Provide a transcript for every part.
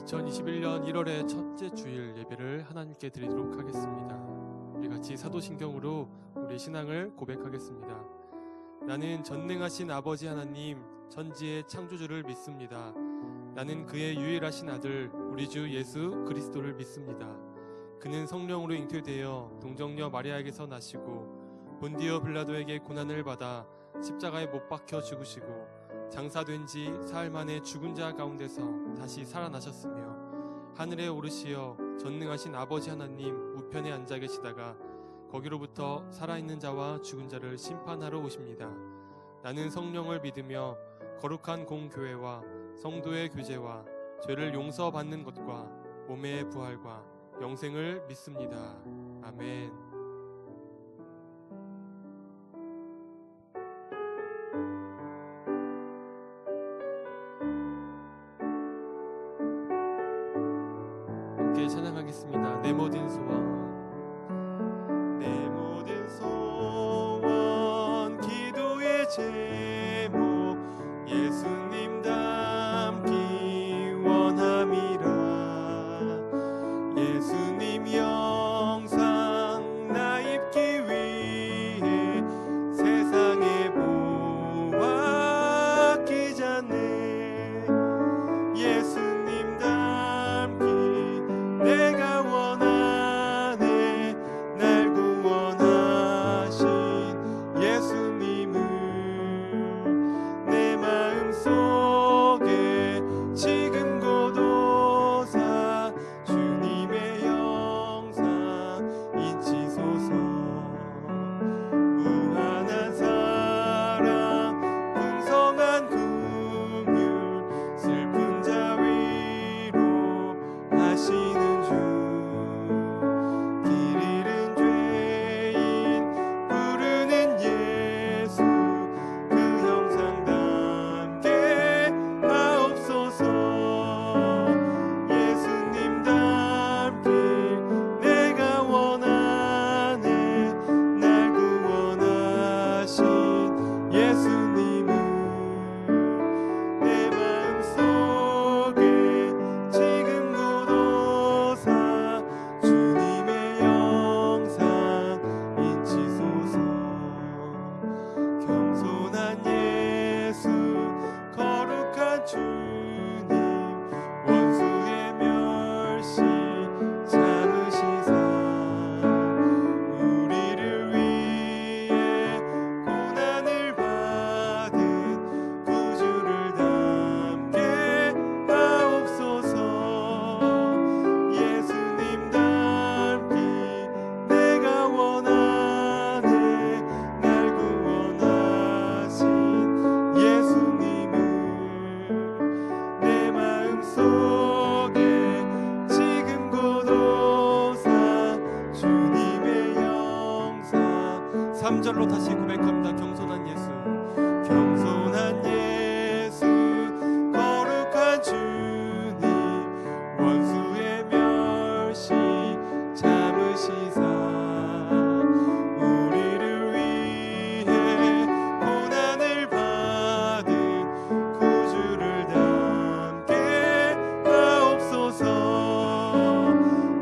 2021년 1월의 첫째 주일 예배를 하나님께 드리도록 하겠습니다. 우리 같이 사도신경으로 우리 신앙을 고백하겠습니다. 나는 전능하신 아버지 하나님, 천지의 창조주를 믿습니다. 나는 그의 유일하신 아들 우리 주 예수 그리스도를 믿습니다. 그는 성령으로 잉태되어 동정녀 마리아에게서 나시고 본디오 빌라도에게 고난을 받아 십자가에 못 박혀 죽으시고 장사된 지 사흘 만에 죽은 자 가운데서 다시 살아나셨으며 하늘에 오르시어 전능하신 아버지 하나님 우편에 앉아 계시다가 거기로부터 살아있는 자와 죽은 자를 심판하러 오십니다. 나는 성령을 믿으며 거룩한 공교회와 성도의 교제와 죄를 용서받는 것과 몸의 부활과 영생을 믿습니다. 아멘. 함께 찬양하겠습니다. 내 모든 소원, 내 모든 소원, 기도의 제목, 예수님 닮기 원함이라. 예수님 영상 나 입기 위해 세상에 보았기 전에 예수님 닮기 내가 원하네. 날 구원하신 예수님을 내 마음속에 지금 고도사 주님의 영상 잊히소서. 무한한 사랑 풍성한 긍휼 슬픈 자 위로 하시는 주. 길 잃은 죄인 부르는 예수 그 형상 닮게 하옵소서. 예수님 닮길 내가 원하네. 날 구원하신 예수님을 내 마음속에 지금 고도사 주님의 영상 잊히소서. 겸손한 예수 거룩한 주님 원수의 멸시 참으시사 우리를 위해 고난을 받은 구주를 닮게 하옵소서. 예수님 닮기 내가 원하네. 날 구원하신 예수님을 내 마음속에 지금 고도사 주님의 영상. 3절로 다시 고백합니다. 겸손한 예수, 겸손한 예수 거룩한 주님 원수의 멸시 참으시사 우리를 위해 고난을 받은 구주를 닮게 하옵소서.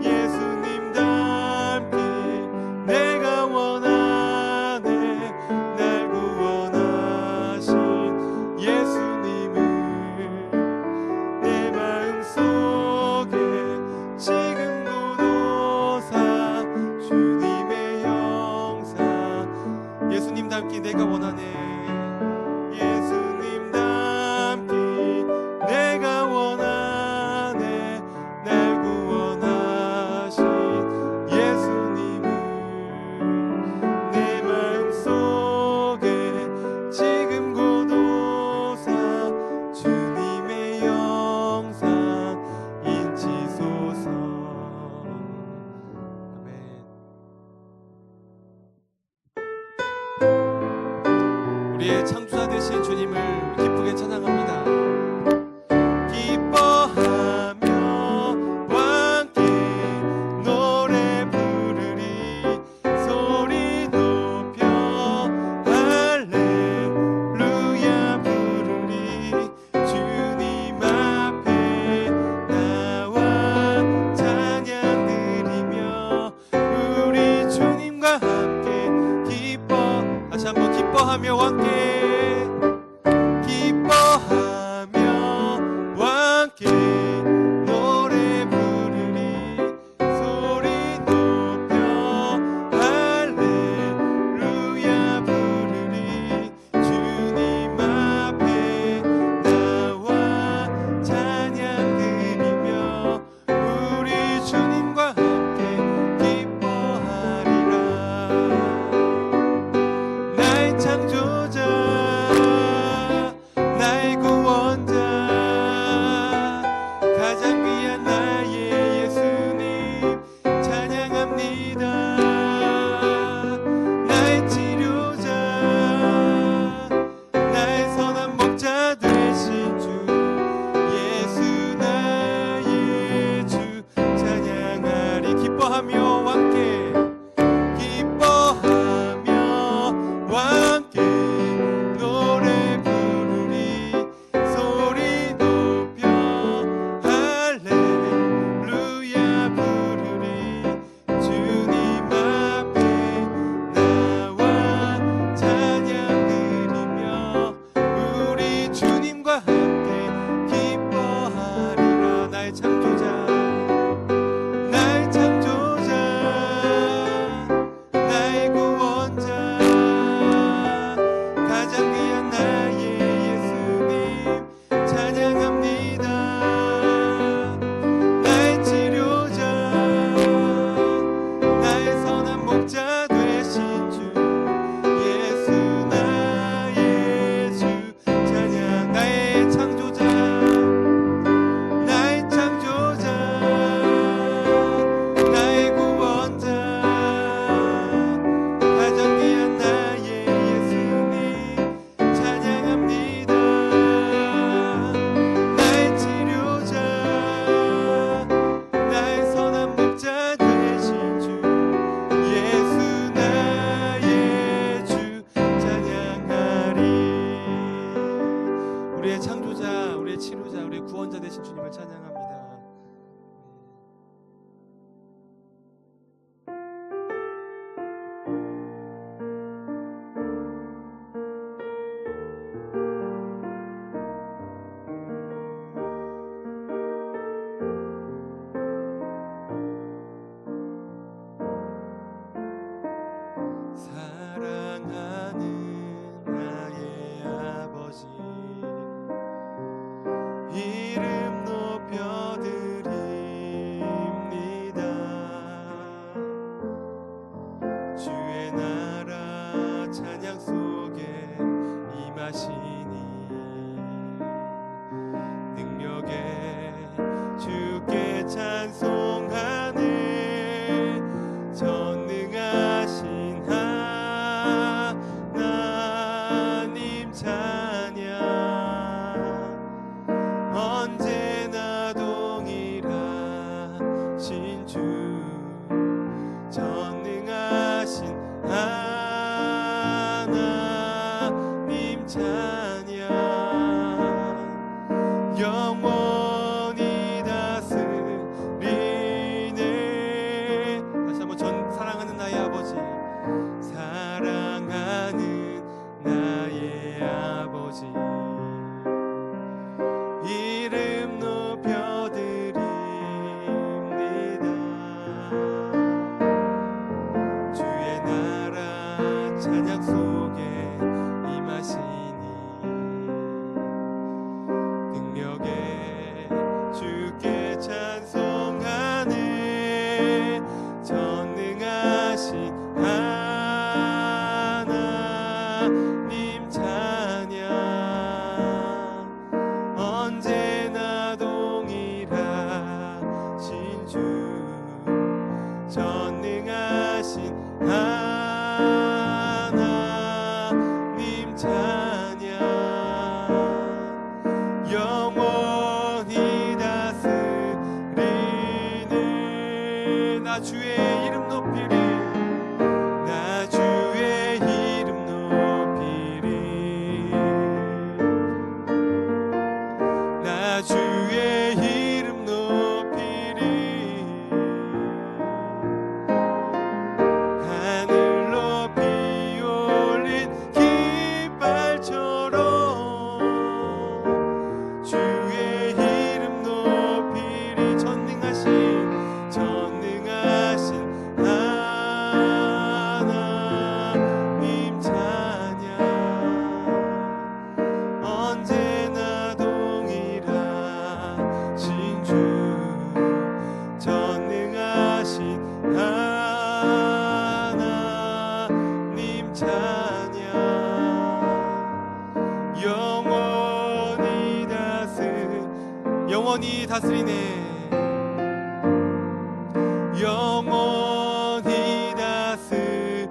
예수님 닮기 내가 원하네. 날 구원하신 예수님을 내 마음속에 지금 고도사 주님의 영상. 예수님 닮기 내가 원하네. 예수님 닮기 내가 원하네. 날 구원하신 예수님을 내 마음속에 지금 고도사 주님의 영상 잊히소서. 아멘. 우리의 창조자 되신 주님을 기쁘게 찬양합니다. 기뻐하며 함께 노래 부르리. 소리 높여 할렐루야 부르리. 주님 앞에 우리의 창조자, 우리의 치료자, 우리의 구원자 되신 주님을 찬양합니다. 이름 높여드립니다. 주의 나라 찬양 속에 임하시니 능력에 주께 찬송하네. 전능하신 하나님 찬양 언제나 동일하신 주. 전능하신 하나님 찬양 영원히 다스리네. 다시 한번 사랑하는 나의 아버지, 사랑하는 나의 아버지, 이름 높여드립니다. 주의 나라 찬양 속에 임하시니 능력에 주께 찬송하네. 전능하신 하나님 찬양 언제나 동일하신 주. 전능하신 하나님 찬양 영원히 다스리네. 나 주의 이름 높이리. 나 주의 이름 높이리. 나 주의 이름 높이리. 하늘 높이 올린 깃발처럼 주의 이름 높이리. 전능하신 하나님 찬양 언제나 동일하신 주. 전능하신 하나님 찬양 영원히 다스리네. 영원히 다스리네.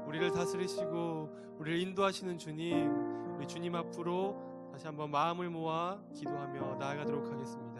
우리를 다스리시고 우리를 인도하시는 주님, 우리 주님 앞으로 다시 한번 마음을 모아 기도하며 나아가도록 하겠습니다.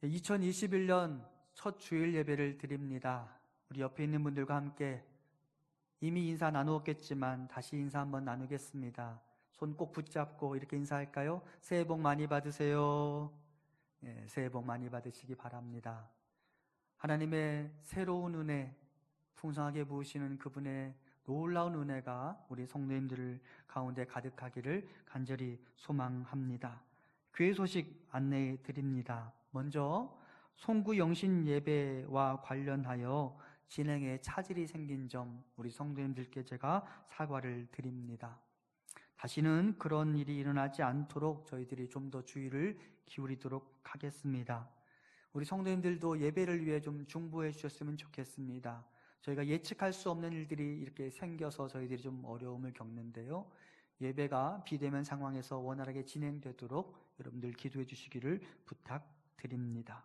네, 2021년 첫 주일 예배를 드립니다. 우리 옆에 있는 분들과 함께 이미 인사 나누었겠지만 다시 인사 한번 나누겠습니다. 손 꼭 붙잡고 이렇게 인사할까요? 새해 복 많이 받으세요. 네, 새해 복 많이 받으시기 바랍니다. 하나님의 새로운 은혜, 풍성하게 부으시는 그분의 놀라운 은혜가 우리 성도님들 가운데 가득하기를 간절히 소망합니다. 교회 소식 안내해 드립니다. 먼저 송구 영신 예배와 관련하여 진행에 차질이 생긴 점 우리 성도님들께 제가 사과를 드립니다. 다시는 그런 일이 일어나지 않도록 저희들이 좀 더 주의를 기울이도록 하겠습니다. 우리 성도님들도 예배를 위해 좀 중보해 주셨으면 좋겠습니다. 저희가 예측할 수 없는 일들이 이렇게 생겨서 저희들이 좀 어려움을 겪는데요. 예배가 비대면 상황에서 원활하게 진행되도록 여러분들 기도해 주시기를 부탁드립니다.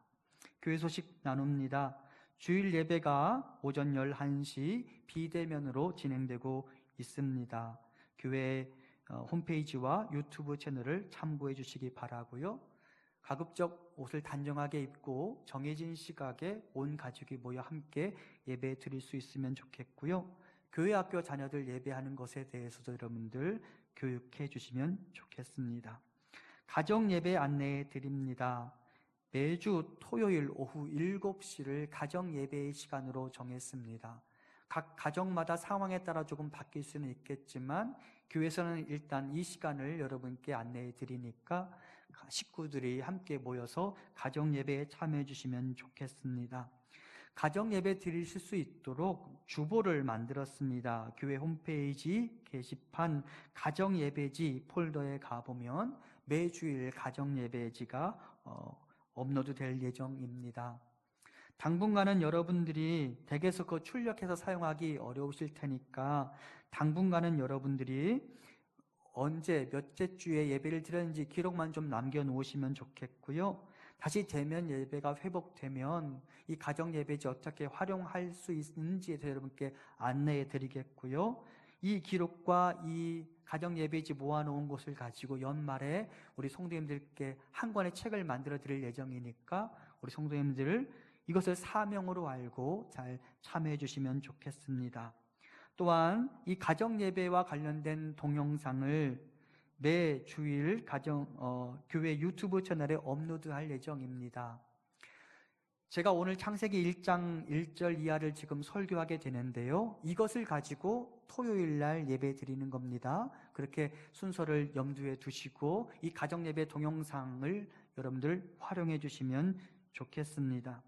교회 소식 나눕니다. 주일 예배가 오전 11시 비대면으로 진행되고 있습니다. 교회 홈페이지와 유튜브 채널을 참고해 주시기 바라고요. 가급적 옷을 단정하게 입고 정해진 시각에 온 가족이 모여 함께 예배 드릴 수 있으면 좋겠고요. 교회 학교 자녀들 예배하는 것에 대해서도 여러분들 교육해 주시면 좋겠습니다. 가정 예배 안내해 드립니다. 매주 토요일 오후 7시를 가정 예배의 시간으로 정했습니다. 각 가정마다 상황에 따라 조금 바뀔 수는 있겠지만 교회에서는 일단 이 시간을 여러분께 안내해 드리니까 식구들이 함께 모여서 가정 예배에 참여해 주시면 좋겠습니다. 가정 예배 드리실 수 있도록 주보를 만들었습니다. 교회 홈페이지 게시판 가정 예배지 폴더에 가보면 매주일 가정 예배지가 업로드 될 예정입니다. 당분간은 여러분들이 댁에서 그거 출력해서 사용하기 어려우실 테니까 당분간은 여러분들이 언제 몇째 주에 예배를 드렸는지 기록만 좀 남겨놓으시면 좋겠고요. 다시 대면 예배가 회복되면 이 가정 예배지 어떻게 활용할 수 있는지에 대해서 여러분께 안내해 드리겠고요. 이 기록과 이 가정 예배지 모아놓은 것을 가지고 연말에 우리 성도님들께 한 권의 책을 만들어 드릴 예정이니까 우리 성도님들 이것을 사명으로 알고 잘 참여해 주시면 좋겠습니다. 또한 이 가정 예배와 관련된 동영상을 매 주일 교회 유튜브 채널에 업로드할 예정입니다. 제가 오늘 창세기 1장 1절 이하를 지금 설교하게 되는데요. 이것을 가지고 토요일 날 예배 드리는 겁니다. 그렇게 순서를 염두에 두시고 이 가정 예배 동영상을 여러분들 활용해 주시면 좋겠습니다.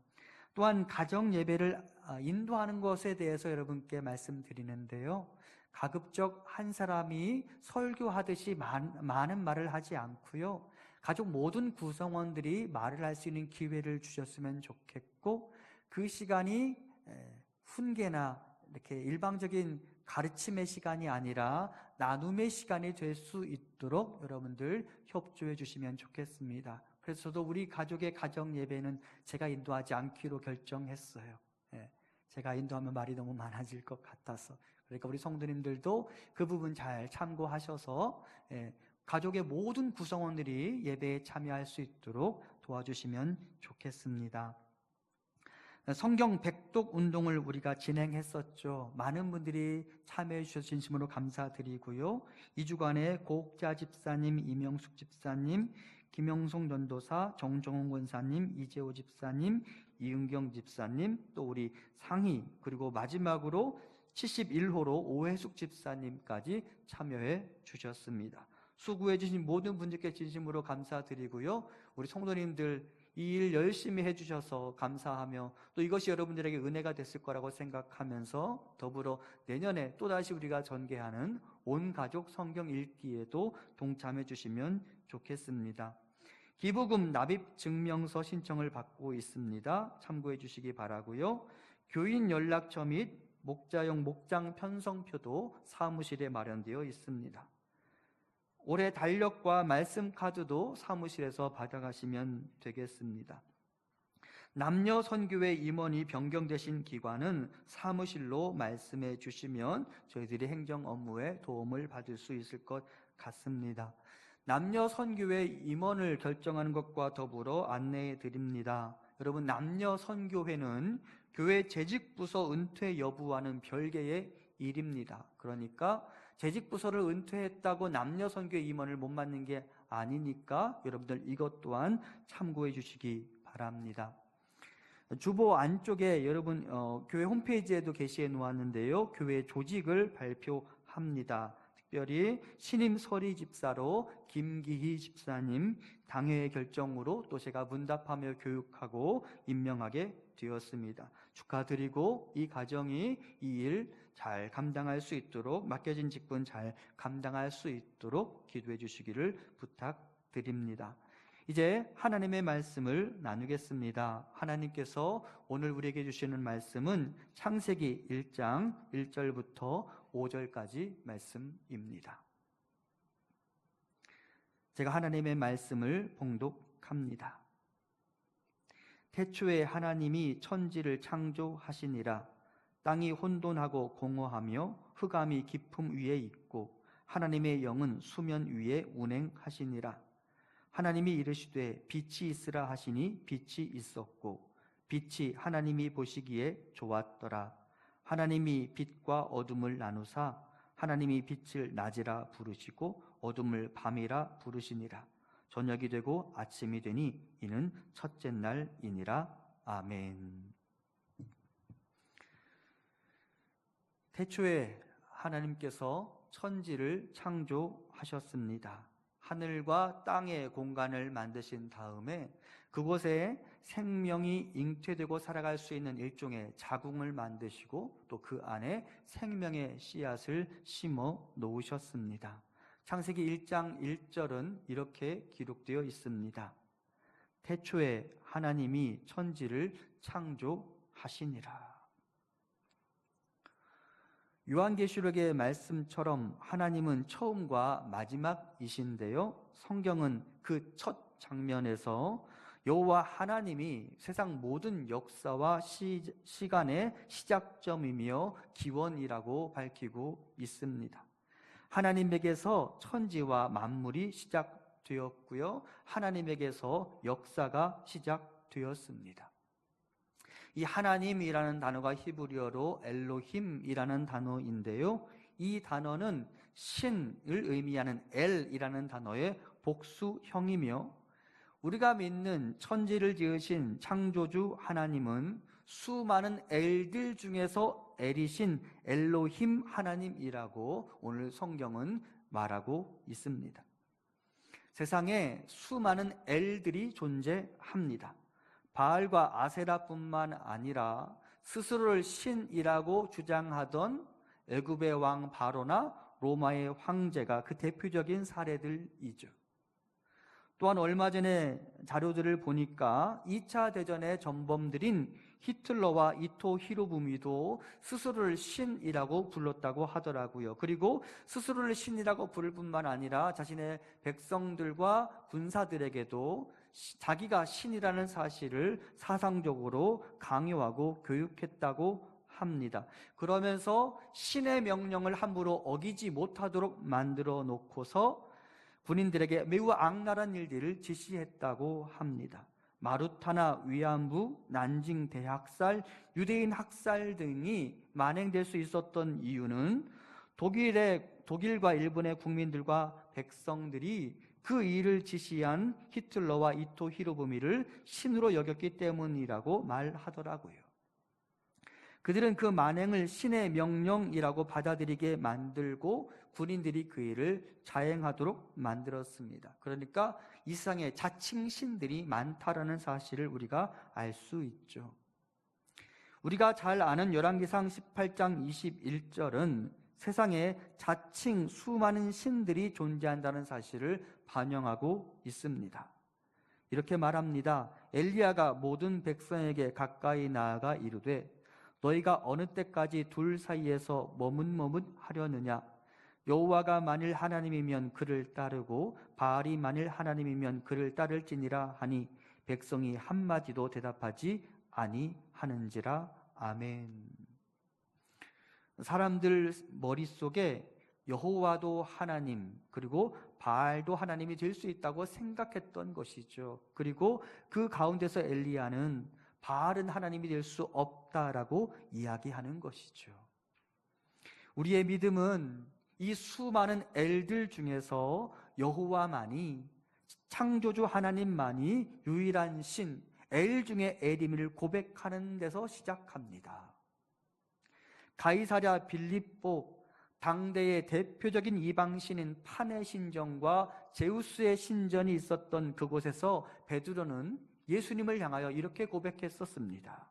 또한 가정 예배를 인도하는 것에 대해서 여러분께 말씀드리는데요. 가급적 한 사람이 설교하듯이 많은 말을 하지 않고요. 가족 모든 구성원들이 말을 할 수 있는 기회를 주셨으면 좋겠고 그 시간이 훈계나 이렇게 일방적인 가르침의 시간이 아니라 나눔의 시간이 될 수 있도록 여러분들 협조해 주시면 좋겠습니다. 그래서 저도 우리 가족의 가정 예배는 제가 인도하지 않기로 결정했어요. 제가 인도하면 말이 너무 많아질 것 같아서. 그러니까 우리 성도님들도 그 부분 잘 참고하셔서 가족의 모든 구성원들이 예배에 참여할 수 있도록 도와주시면 좋겠습니다. 성경 백독 운동을 우리가 진행했었죠. 많은 분들이 참여해 주셔서 진심으로 감사드리고요. 2주간에 고옥자 집사님, 이명숙 집사님, 김영송 전도사, 정종훈 권사님, 이재호 집사님, 이은경 집사님, 또 우리 상희, 그리고 마지막으로 71호로 오해숙 집사님까지 참여해 주셨습니다. 수고해 주신 모든 분들께 진심으로 감사드리고요. 우리 성도님들 이 일 열심히 해주셔서 감사하며 또 이것이 여러분들에게 은혜가 됐을 거라고 생각하면서 더불어 내년에 또다시 우리가 전개하는 온 가족 성경 읽기에도 동참해 주시면 좋겠습니다. 기부금 납입 증명서 신청을 받고 있습니다. 참고해 주시기 바라고요. 교인 연락처 및 목자용 목장 편성표도 사무실에 마련되어 있습니다. 올해 달력과 말씀 카드도 사무실에서 받아가시면 되겠습니다. 남녀 선교회 임원이 변경되신 기관은 사무실로 말씀해 주시면 저희들이 행정 업무에 도움을 받을 수 있을 것 같습니다. 남녀 선교회 임원을 결정하는 것과 더불어 안내해 드립니다. 여러분, 남녀 선교회는 교회 재직부서 은퇴 여부와는 별개의 일입니다. 그러니까 재직부서를 은퇴했다고 남녀 선교회 임원을 못 맡는 게 아니니까 여러분들 이것 또한 참고해 주시기 바랍니다. 주보 안쪽에 여러분 교회 홈페이지에도 게시해 놓았는데요. 교회 조직을 발표합니다. 특별히 신임 서리 집사로 김기희 집사님 당회의 결정으로 또 제가 문답하며 교육하고 임명하게 되었습니다. 축하드리고 이 가정이 이 일 잘 감당할 수 있도록 맡겨진 직분 잘 감당할 수 있도록 기도해 주시기를 부탁드립니다. 이제 하나님의 말씀을 나누겠습니다. 하나님께서 오늘 우리에게 주시는 말씀은 창세기 1장 1절부터 5절까지 말씀입니다. 제가 하나님의 말씀을 봉독합니다. 태초에 하나님이 천지를 창조하시니라. 땅이 혼돈하고 공허하며 흑암이 깊음 위에 있고 하나님의 영은 수면 위에 운행하시니라. 하나님이 이르시되 빛이 있으라 하시니 빛이 있었고 빛이 하나님이 보시기에 좋았더라. 하나님이 빛과 어둠을 나누사 하나님이 빛을 낮이라 부르시고 어둠을 밤이라 부르시니라. 저녁이 되고 아침이 되니 이는 첫째 날이니라. 아멘. 태초에 하나님께서 천지를 창조하셨습니다. 하늘과 땅의 공간을 만드신 다음에 그곳에 생명이 잉태되고 살아갈 수 있는 일종의 자궁을 만드시고 또 그 안에 생명의 씨앗을 심어 놓으셨습니다. 창세기 1장 1절은 이렇게 기록되어 있습니다. 태초에 하나님이 천지를 창조하시니라. 요한계시록의 말씀처럼 하나님은 처음과 마지막이신데요, 성경은 그 첫 장면에서 여호와 하나님이 세상 모든 역사와 시간의 시작점이며 기원이라고 밝히고 있습니다. 하나님에게서 천지와 만물이 시작되었고요, 하나님에게서 역사가 시작되었습니다. 이 하나님이라는 단어가 히브리어로 엘로힘이라는 단어인데요, 이 단어는 신을 의미하는 엘이라는 단어의 복수형이며 우리가 믿는 천지를 지으신 창조주 하나님은 수많은 엘들 중에서 엘이신 엘로힘 하나님이라고 오늘 성경은 말하고 있습니다. 세상에 수많은 엘들이 존재합니다. 바알과 아세라뿐만 아니라 스스로를 신이라고 주장하던 애굽의 왕 바로나 로마의 황제가 그 대표적인 사례들이죠. 또한 얼마 전에 자료들을 보니까 2차 대전의 전범들인 히틀러와 이토 히로부미도 스스로를 신이라고 불렀다고 하더라고요. 그리고 스스로를 신이라고 부를 뿐만 아니라 자신의 백성들과 군사들에게도 자기가 신이라는 사실을 사상적으로 강요하고 교육했다고 합니다. 그러면서 신의 명령을 함부로 어기지 못하도록 만들어 놓고서 군인들에게 매우 악랄한 일들을 지시했다고 합니다. 마루타나 위안부, 난징 대학살, 유대인 학살 등이 만행될 수 있었던 이유는 독일과 일본의 국민들과 백성들이 그 일을 지시한 히틀러와 이토 히로부미를 신으로 여겼기 때문이라고 말하더라고요. 그들은 그 만행을 신의 명령이라고 받아들이게 만들고 군인들이 그 일을 자행하도록 만들었습니다. 그러니까 이 세상에 자칭 신들이 많다라는 사실을 우리가 알 수 있죠. 우리가 잘 아는 열왕기상 18장 21절은 세상에 자칭 수많은 신들이 존재한다는 사실을 반영하고 있습니다. 이렇게 말합니다. 엘리야가 모든 백성에게 가까이 나아가 이르되 너희가 어느 때까지 둘 사이에서 머뭇머뭇하려느냐? 여호와가 만일 하나님이면 그를 따르고 바알이 만일 하나님이면 그를 따를지니라 하니 백성이 한마디도 대답하지 아니하는지라. 아멘. 사람들 머릿속에 여호와도 하나님 그리고 바알도 하나님이 될 수 있다고 생각했던 것이죠. 그리고 그 가운데서 엘리야는 바알은 하나님이 될 수 없다라고 이야기하는 것이죠. 우리의 믿음은 이 수많은 엘들 중에서 여호와만이, 창조주 하나님만이 유일한 신, 엘 중에 엘임을 고백하는 데서 시작합니다. 가이사랴 빌립보, 당대의 대표적인 이방신인 판의 신전과 제우스의 신전이 있었던 그곳에서 베드로는 예수님을 향하여 이렇게 고백했었습니다.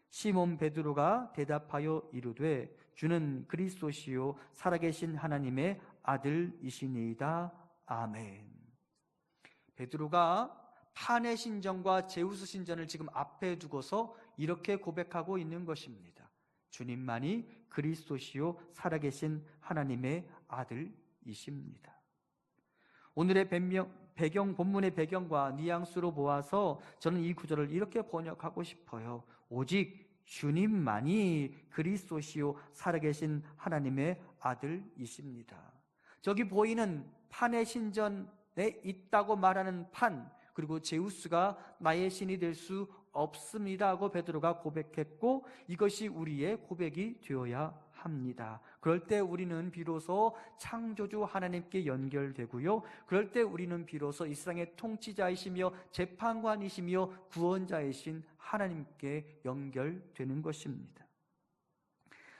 시몬 베드로가 대답하여 이르되 주는 그리스도시요 살아계신 하나님의 아들이시니이다. 아멘. 베드로가 판의 신전과 제우스 신전을 지금 앞에 두고서 이렇게 고백하고 있는 것입니다. 주님만이 그리스도시요 살아계신 하나님의 아들이십니다. 오늘의 본문의 배경과 뉘앙스로 보아서 저는 이 구절을 이렇게 번역하고 싶어요. 오직 주님만이 그리스도시요 살아계신 하나님의 아들이십니다. 저기 보이는 판의 신전에 있다고 말하는 판, 그리고 제우스가 나의 신이 될 수 없습니다 하고 베드로가 고백했고, 이것이 우리의 고백이 되어야 합니다. 그럴 때 우리는 비로소 창조주 하나님께 연결되고요, 그럴 때 우리는 비로소 이 세상의 통치자이시며 재판관이시며 구원자이신 하나님께 연결되는 것입니다.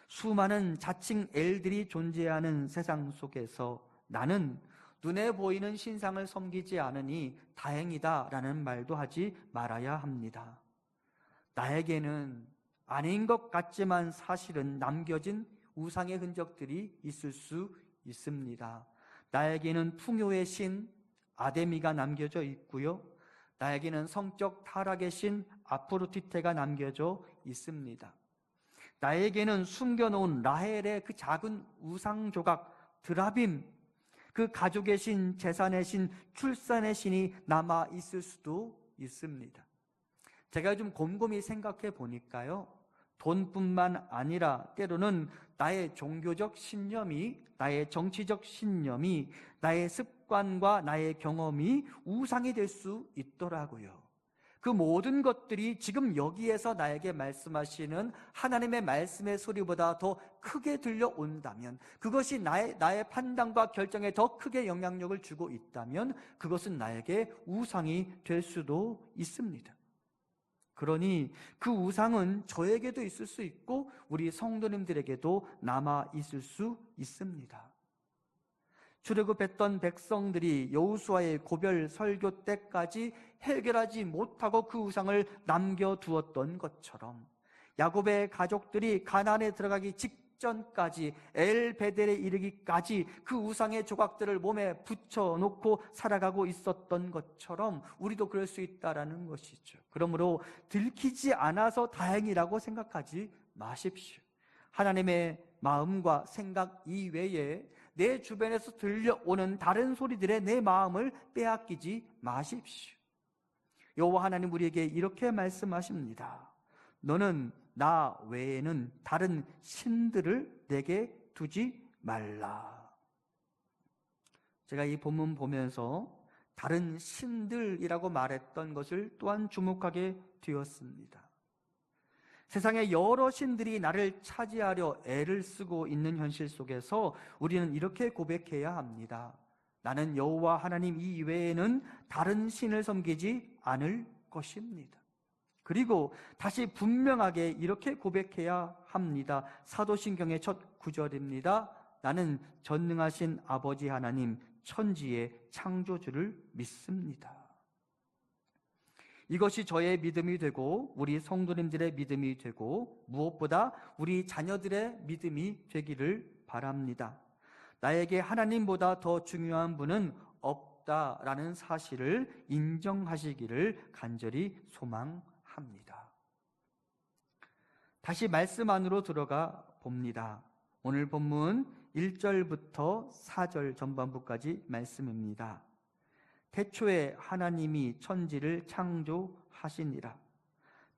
수많은 자칭 엘들이 존재하는 세상 속에서 나는 눈에 보이는 신상을 섬기지 않으니 다행이다라는 말도 하지 말아야 합니다. 나에게는 아닌 것 같지만 사실은 남겨진 우상의 흔적들이 있을 수 있습니다. 나에게는 풍요의 신 아데미가 남겨져 있고요, 나에게는 성적 타락의 신 아프로디테가 남겨져 있습니다. 나에게는 숨겨놓은 라헬의 그 작은 우상 조각 드라빔, 그 가족의 신, 재산의 신, 출산의 신이 남아 있을 수도 있습니다. 제가 좀 곰곰이 생각해 보니까요, 돈뿐만 아니라 때로는 나의 종교적 신념이, 나의 정치적 신념이, 나의 습관과 나의 경험이 우상이 될 수 있더라고요. 그 모든 것들이 지금 여기에서 나에게 말씀하시는 하나님의 말씀의 소리보다 더 크게 들려온다면, 그것이 나의 판단과 결정에 더 크게 영향력을 주고 있다면 그것은 나에게 우상이 될 수도 있습니다. 그러니 그 우상은 저에게도 있을 수 있고 우리 성도님들에게도 남아 있을 수 있습니다. 출애굽했던 백성들이 여호수아의 고별 설교 때까지 해결하지 못하고 그 우상을 남겨두었던 것처럼, 야곱의 가족들이 가나안에 들어가기 직전까지, 엘베델에 이르기까지 그 우상의 조각들을 몸에 붙여놓고 살아가고 있었던 것처럼 우리도 그럴 수 있다라는 것이죠. 그러므로 들키지 않아서 다행이라고 생각하지 마십시오. 하나님의 마음과 생각 이외에 내 주변에서 들려오는 다른 소리들에 내 마음을 빼앗기지 마십시오. 여호와 하나님 우리에게 이렇게 말씀하십니다. 너는 나 외에는 다른 신들을 내게 두지 말라. 제가 이 본문 보면서 다른 신들이라고 말했던 것을 또한 주목하게 되었습니다. 세상에 여러 신들이 나를 차지하려 애를 쓰고 있는 현실 속에서 우리는 이렇게 고백해야 합니다. 나는 여호와 하나님 이외에는 다른 신을 섬기지 않을 것입니다. 그리고 다시 분명하게 이렇게 고백해야 합니다. 사도신경의 첫 구절입니다. 나는 전능하신 아버지 하나님, 천지의 창조주를 믿습니다. 이것이 저의 믿음이 되고 우리 성도님들의 믿음이 되고 무엇보다 우리 자녀들의 믿음이 되기를 바랍니다. 나에게 하나님보다 더 중요한 분은 없다라는 사실을 인정하시기를 간절히 소망합니다. 다시 말씀 안으로 들어가 봅니다. 오늘 본문 1절부터 4절 전반부까지 말씀입니다. 태초에 하나님이 천지를 창조하시니라.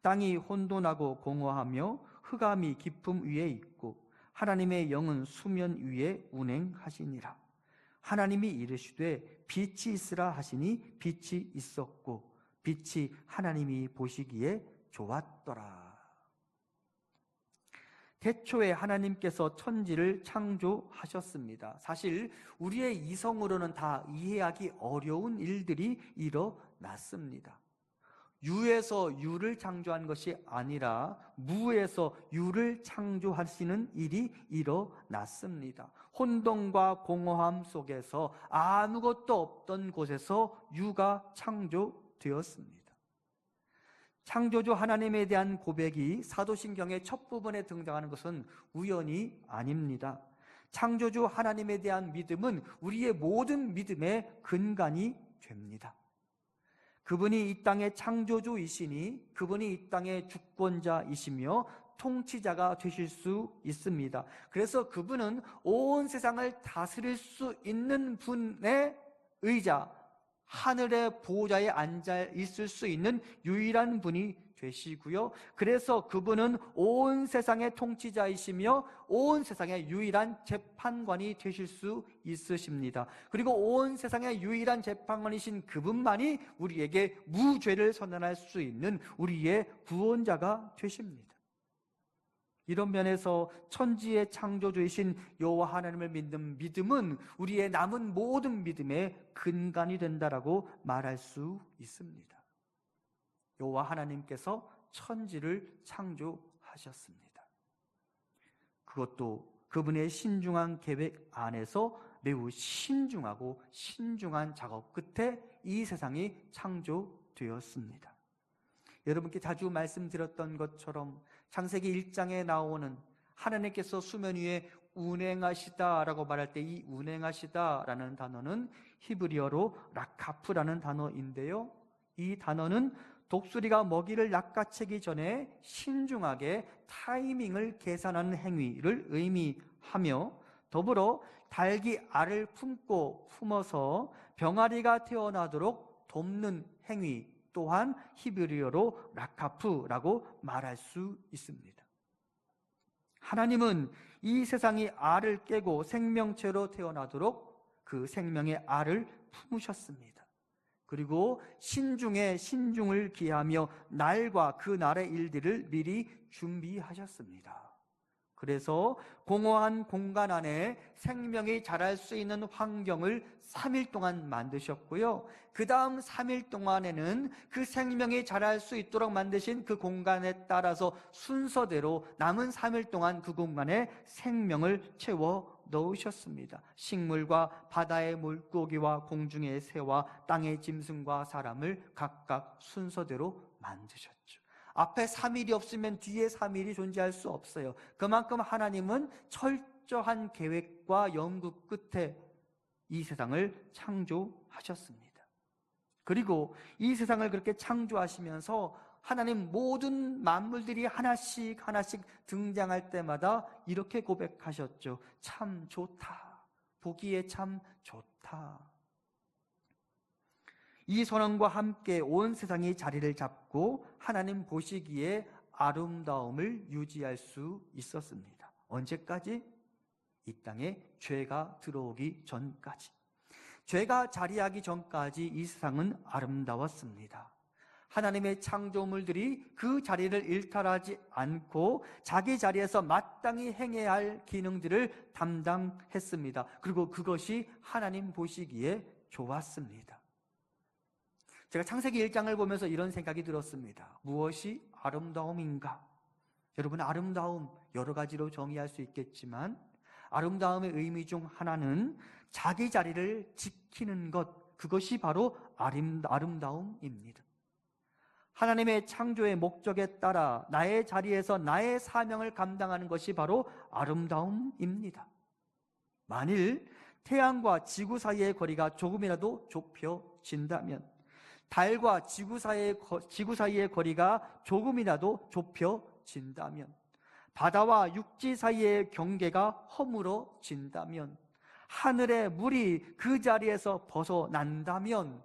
땅이 혼돈하고 공허하며 흑암이 깊음 위에 있고 하나님의 영은 수면 위에 운행하시니라. 하나님이 이르시되 빛이 있으라 하시니 빛이 있었고 빛이 하나님이 보시기에 좋았더라. 태초에 하나님께서 천지를 창조하셨습니다. 사실 우리의 이성으로는 다 이해하기 어려운 일들이 일어났습니다. 유에서 유를 창조한 것이 아니라 무에서 유를 창조하시는 일이 일어났습니다. 혼돈과 공허함 속에서 아무것도 없던 곳에서 유가 창조되었습니다. 창조주 하나님에 대한 고백이 사도신경의 첫 부분에 등장하는 것은 우연이 아닙니다. 창조주 하나님에 대한 믿음은 우리의 모든 믿음의 근간이 됩니다. 그분이 이 땅의 창조주이시니 그분이 이 땅의 주권자이시며 통치자가 되실 수 있습니다. 그래서 그분은 온 세상을 다스릴 수 있는 분의 의자, 하늘의 보좌에 앉아 있을 수 있는 유일한 분이 되시고요. 그래서 그분은 온 세상의 통치자이시며 온 세상의 유일한 재판관이 되실 수 있으십니다. 그리고 온 세상의 유일한 재판관이신 그분만이 우리에게 무죄를 선언할 수 있는 우리의 구원자가 되십니다. 이런 면에서 천지의 창조주이신 여호와 하나님을 믿는 믿음은 우리의 남은 모든 믿음의 근간이 된다라고 말할 수 있습니다. 여호와 하나님께서 천지를 창조하셨습니다. 그것도 그분의 신중한 계획 안에서 매우 신중하고 신중한 작업 끝에 이 세상이 창조되었습니다. 여러분께 자주 말씀드렸던 것처럼 창세기 1장에 나오는 하나님께서 수면 위에 운행하시다라고 말할 때 이 운행하시다라는 단어는 히브리어로 라카프라는 단어인데요. 이 단어는 독수리가 먹이를 낚아채기 전에 신중하게 타이밍을 계산하는 행위를 의미하며 더불어 닭이 알을 품어서 병아리가 태어나도록 돕는 행위 또한 히브리어로 라카프라고 말할 수 있습니다. 하나님은 이 세상이 알을 깨고 생명체로 태어나도록 그 생명의 알을 품으셨습니다. 그리고 신중에 신중을 기하며 날과 그 날의 일들을 미리 준비하셨습니다. 그래서 공허한 공간 안에 생명이 자랄 수 있는 환경을 3일 동안 만드셨고요. 그 다음 3일 동안에는 그 생명이 자랄 수 있도록 만드신 그 공간에 따라서 순서대로 남은 3일 동안 그 공간에 생명을 채워 넣으셨습니다. 식물과 바다의 물고기와 공중의 새와 땅의 짐승과 사람을 각각 순서대로 만드셨죠. 앞에 3일이 없으면 뒤에 3일이 존재할 수 없어요. 그만큼 하나님은 철저한 계획과 연구 끝에 이 세상을 창조하셨습니다. 그리고 이 세상을 그렇게 창조하시면서 하나님 모든 만물들이 하나씩 등장할 때마다 이렇게 고백하셨죠. 참 좋다. 보기에 참 좋다. 이 선언과 함께 온 세상이 자리를 잡고 하나님 보시기에 아름다움을 유지할 수 있었습니다. 언제까지? 이 땅에 죄가 들어오기 전까지. 죄가 자리하기 전까지 이 세상은 아름다웠습니다. 하나님의 창조물들이 그 자리를 일탈하지 않고 자기 자리에서 마땅히 행해야 할 기능들을 담당했습니다. 그리고 그것이 하나님 보시기에 좋았습니다. 제가 창세기 1장을 보면서 이런 생각이 들었습니다. 무엇이 아름다움인가? 여러분, 아름다움 여러 가지로 정의할 수 있겠지만 아름다움의 의미 중 하나는 자기 자리를 지키는 것, 그것이 바로 아름다움입니다. 하나님의 창조의 목적에 따라 나의 자리에서 나의 사명을 감당하는 것이 바로 아름다움입니다. 만일 태양과 지구 사이의 거리가 조금이라도 좁혀진다면, 달과 지구 사이의 거리가 조금이라도 좁혀진다면, 바다와 육지 사이의 경계가 허물어진다면, 하늘의 물이 그 자리에서 벗어난다면,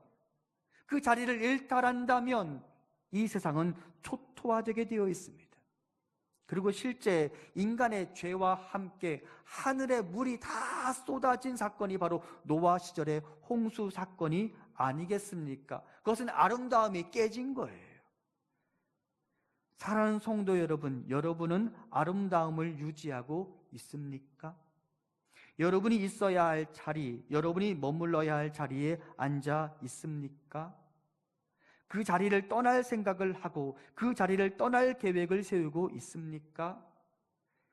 그 자리를 일탈한다면 이 세상은 초토화되게 되어 있습니다. 그리고 실제 인간의 죄와 함께 하늘의 물이 다 쏟아진 사건이 바로 노아 시절의 홍수 사건이 아니겠습니까? 그것은 아름다움이 깨진 거예요. 사랑하는 성도 여러분, 여러분은 아름다움을 유지하고 있습니까? 여러분이 있어야 할 자리, 여러분이 머물러야 할 자리에 앉아 있습니까? 그 자리를 떠날 생각을 하고 그 자리를 떠날 계획을 세우고 있습니까?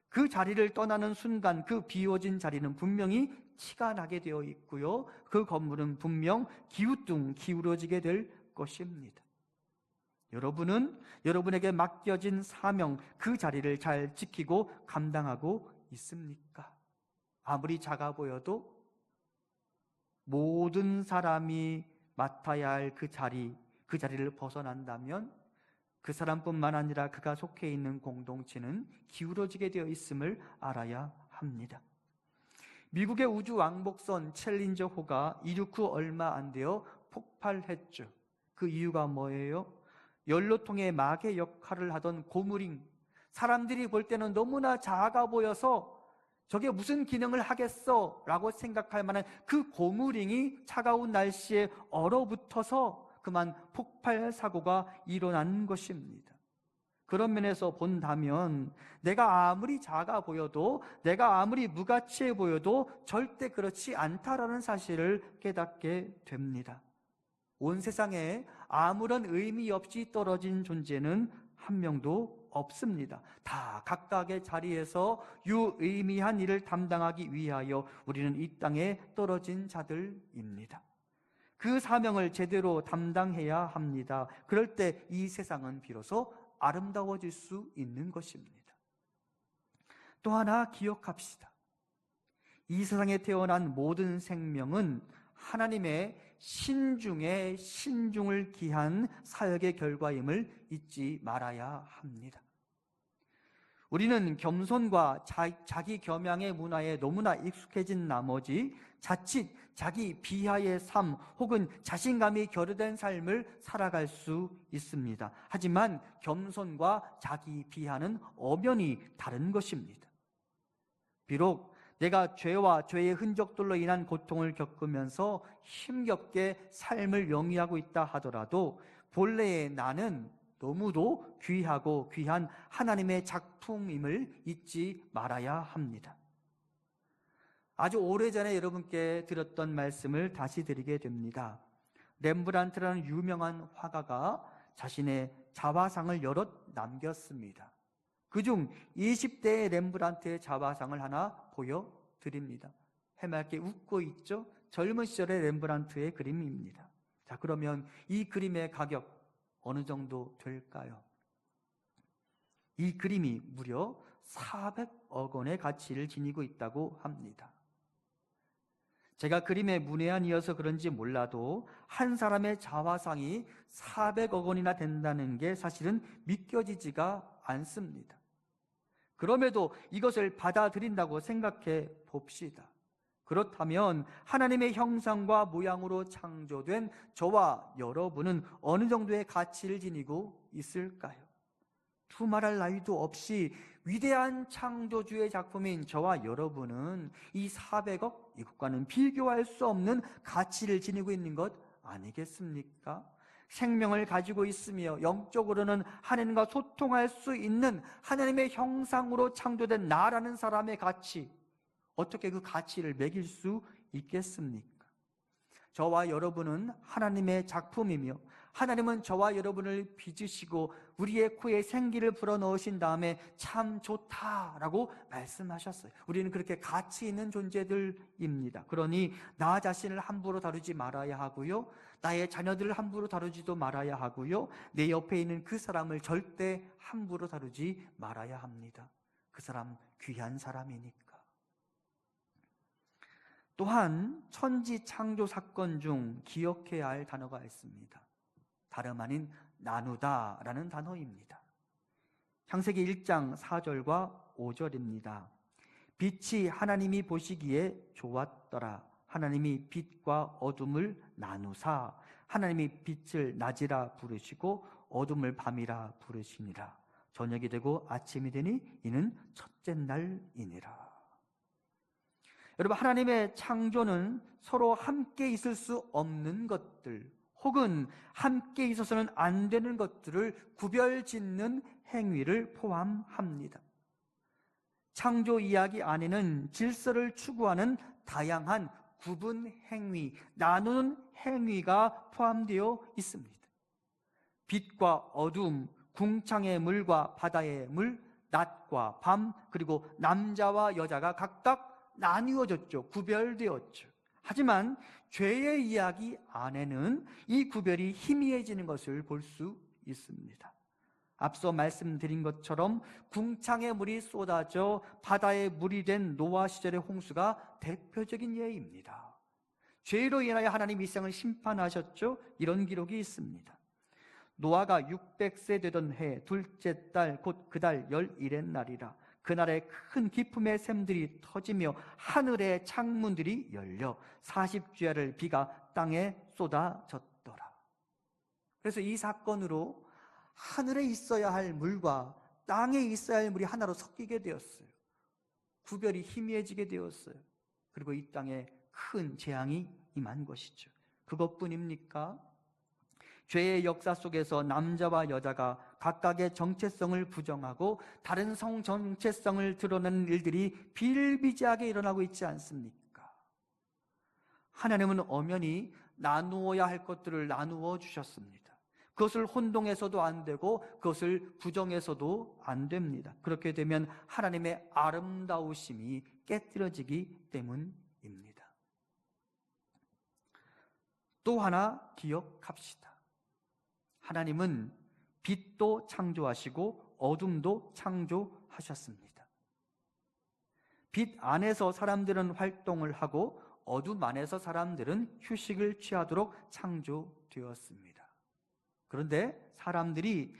그 자리를 떠나는 순간 그 비워진 자리는 분명히 치가 나게 되어 있고요. 그 건물은 분명 기우뚱 기울어지게 될 것입니다. 여러분은 여러분에게 맡겨진 사명, 그 자리를 잘 지키고 감당하고 있습니까? 아무리 작아 보여도 모든 사람이 맡아야 할 그 자리, 그 자리를 벗어난다면 그 사람뿐만 아니라 그가 속해 있는 공동체는 기울어지게 되어 있음을 알아야 합니다. 미국의 우주 왕복선 챌린저호가 이륙 후 얼마 안 되어 폭발했죠. 그 이유가 뭐예요? 연료통의 마개 역할을 하던 고무링, 사람들이 볼 때는 너무나 작아 보여서 저게 무슨 기능을 하겠어 라고 생각할 만한 그 고무링이 차가운 날씨에 얼어붙어서 그만 폭발 사고가 일어난 것입니다. 그런 면에서 본다면 내가 아무리 작아 보여도, 내가 아무리 무가치해 보여도 절대 그렇지 않다라는 사실을 깨닫게 됩니다. 온 세상에 아무런 의미 없이 떨어진 존재는 한 명도 없습니다. 다 각각의 자리에서 유의미한 일을 담당하기 위하여 우리는 이 땅에 떨어진 자들입니다. 그 사명을 제대로 담당해야 합니다. 그럴 때 이 세상은 비로소 아름다워질 수 있는 것입니다. 또 하나 기억합시다. 이 세상에 태어난 모든 생명은 하나님의 신중에 신중을 기한 사역의 결과임을 잊지 말아야 합니다. 우리는 겸손과 자기 겸양의 문화에 너무나 익숙해진 나머지 자칫 자기 비하의 삶 혹은 자신감이 결여된 삶을 살아갈 수 있습니다. 하지만 겸손과 자기 비하는 엄연히 다른 것입니다. 비록 내가 죄와 죄의 흔적들로 인한 고통을 겪으면서 힘겹게 삶을 영위하고 있다 하더라도 본래의 나는 너무도 귀하고 귀한 하나님의 작품임을 잊지 말아야 합니다. 아주 오래전에 여러분께 드렸던 말씀을 다시 드리게 됩니다. 렘브란트라는 유명한 화가가 자신의 자화상을 여럿 남겼습니다. 그중 20대의 렘브란트의 자화상을 하나 보여드립니다. 해맑게 웃고 있죠? 젊은 시절의 렘브란트의 그림입니다. 자, 그러면 이 그림의 가격 어느 정도 될까요? 이 그림이 무려 400억 원의 가치를 지니고 있다고 합니다. 제가 그림에 문외한이어서 그런지 몰라도 한 사람의 자화상이 400억 원이나 된다는 게 사실은 믿겨지지가 않습니다. 그럼에도 이것을 받아들인다고 생각해 봅시다. 그렇다면 하나님의 형상과 모양으로 창조된 저와 여러분은 어느 정도의 가치를 지니고 있을까요? 두말할 나위도 없이 위대한 창조주의 작품인 저와 여러분은 이 400억, 이것과는 비교할 수 없는 가치를 지니고 있는 것 아니겠습니까? 생명을 가지고 있으며 영적으로는 하나님과 소통할 수 있는 하나님의 형상으로 창조된 나라는 사람의 가치, 어떻게 그 가치를 매길 수 있겠습니까? 저와 여러분은 하나님의 작품이며 하나님은 저와 여러분을 빚으시고 우리의 코에 생기를 불어넣으신 다음에 참 좋다라고 말씀하셨어요. 우리는 그렇게 가치 있는 존재들입니다. 그러니 나 자신을 함부로 다루지 말아야 하고요, 나의 자녀들을 함부로 다루지도 말아야 하고요, 내 옆에 있는 그 사람을 절대 함부로 다루지 말아야 합니다. 그 사람 귀한 사람이니까. 또한 천지 창조 사건 중 기억해야 할 단어가 있습니다. 다름 아닌 나누다라는 단어입니다. 창세기 1장 4절과 5절입니다. 빛이 하나님이 보시기에 좋았더라. 하나님이 빛과 어둠을 나누사 하나님이 빛을 낮이라 부르시고 어둠을 밤이라 부르시니라. 저녁이 되고 아침이 되니 이는 첫째 날이니라. 여러분, 하나님의 창조는 서로 함께 있을 수 없는 것들 혹은 함께 있어서는 안 되는 것들을 구별짓는 행위를 포함합니다. 창조 이야기 안에는 질서를 추구하는 다양한 구분 행위, 나누는 행위가 포함되어 있습니다. 빛과 어둠, 궁창의 물과 바다의 물, 낮과 밤, 그리고 남자와 여자가 각각 나뉘어졌죠. 구별되었죠. 하지만 죄의 이야기 안에는 이 구별이 희미해지는 것을 볼 수 있습니다. 앞서 말씀드린 것처럼 궁창의 물이 쏟아져 바다의 물이 된 노아 시절의 홍수가 대표적인 예입니다. 죄로 인하여 하나님 이 세상을 심판하셨죠. 이런 기록이 있습니다. 노아가 600세 되던 해 둘째 달 곧 그 달 11의 날이라. 그날에 큰 기품의 샘들이 터지며 하늘의 창문들이 열려 40주야를 비가 땅에 쏟아졌더라. 그래서 이 사건으로 하늘에 있어야 할 물과 땅에 있어야 할 물이 하나로 섞이게 되었어요. 구별이 희미해지게 되었어요. 그리고 이 땅에 큰 재앙이 임한 것이죠. 그것뿐입니까? 죄의 역사 속에서 남자와 여자가 각각의 정체성을 부정하고 다른 성 정체성을 드러내는 일들이 비일비재하게 일어나고 있지 않습니까? 하나님은 엄연히 나누어야 할 것들을 나누어 주셨습니다. 그것을 혼동해서도 안 되고 그것을 부정해서도 안 됩니다. 그렇게 되면 하나님의 아름다우심이 깨뜨려지기 때문입니다. 또 하나 기억합시다. 하나님은 빛도 창조하시고 어둠도 창조하셨습니다. 빛 안에서 사람들은 활동을 하고 어둠 안에서 사람들은 휴식을 취하도록 창조되었습니다. 그런데 사람들이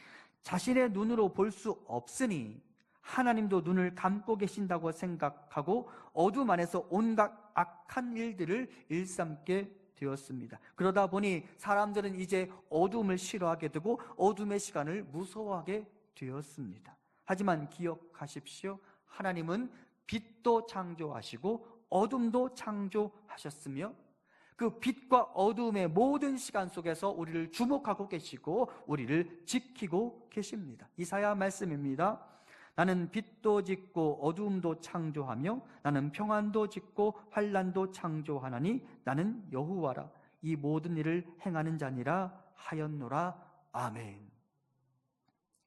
자신의 눈으로 볼 수 없으니 하나님도 눈을 감고 계신다고 생각하고 어둠 안에서 온갖 악한 일들을 일삼게 되었습니다. 그러다 보니 사람들은 이제 어둠을 싫어하게 되고 어둠의 시간을 무서워하게 되었습니다. 하지만 기억하십시오. 하나님은 빛도 창조하시고 어둠도 창조하셨으며 그 빛과 어둠의 모든 시간 속에서 우리를 주목하고 계시고 우리를 지키고 계십니다. 이사야 말씀입니다. 나는 빛도 짓고 어두움도 창조하며 나는 평안도 짓고 환난도 창조하나니 나는 여호와라. 이 모든 일을 행하는 자니라 하였노라. 아멘.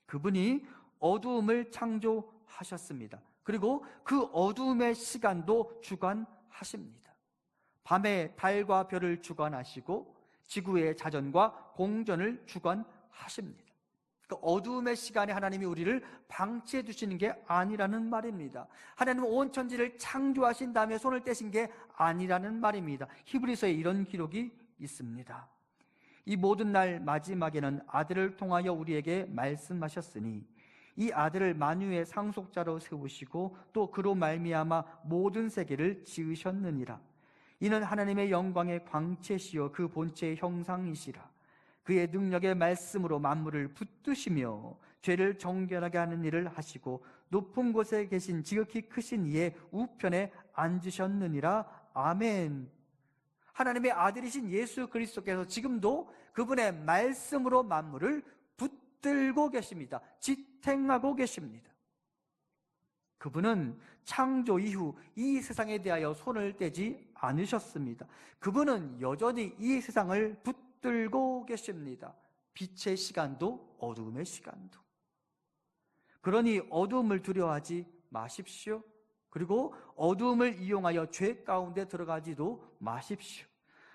그분이 어두움을 창조하셨습니다. 그리고 그 어두움의 시간도 주관하십니다. 밤에 달과 별을 주관하시고 지구의 자전과 공전을 주관하십니다. 그 어두움의 시간에 하나님이 우리를 방치해 두시는 게 아니라는 말입니다. 하나님은 온 천지를 창조하신 다음에 손을 떼신 게 아니라는 말입니다. 히브리서에 이런 기록이 있습니다. 이 모든 날 마지막에는 아들을 통하여 우리에게 말씀하셨으니 이 아들을 만유의 상속자로 세우시고 또 그로 말미암아 모든 세계를 지으셨느니라. 이는 하나님의 영광의 광채시요 그 본체의 형상이시라. 그의 능력의 말씀으로 만물을 붙드시며 죄를 정결하게 하는 일을 하시고 높은 곳에 계신 지극히 크신 이의 우편에 앉으셨느니라. 아멘. 하나님의 아들이신 예수 그리스도께서 지금도 그분의 말씀으로 만물을 붙들고 계십니다. 지탱하고 계십니다. 그분은 창조 이후 이 세상에 대하여 손을 떼지 않으셨습니다. 그분은 여전히 이 세상을 붙들고 계십니다. 빛의 시간도 어두움의 시간도. 그러니 어두움을 두려워하지 마십시오. 그리고 어두움을 이용하여 죄 가운데 들어가지도 마십시오.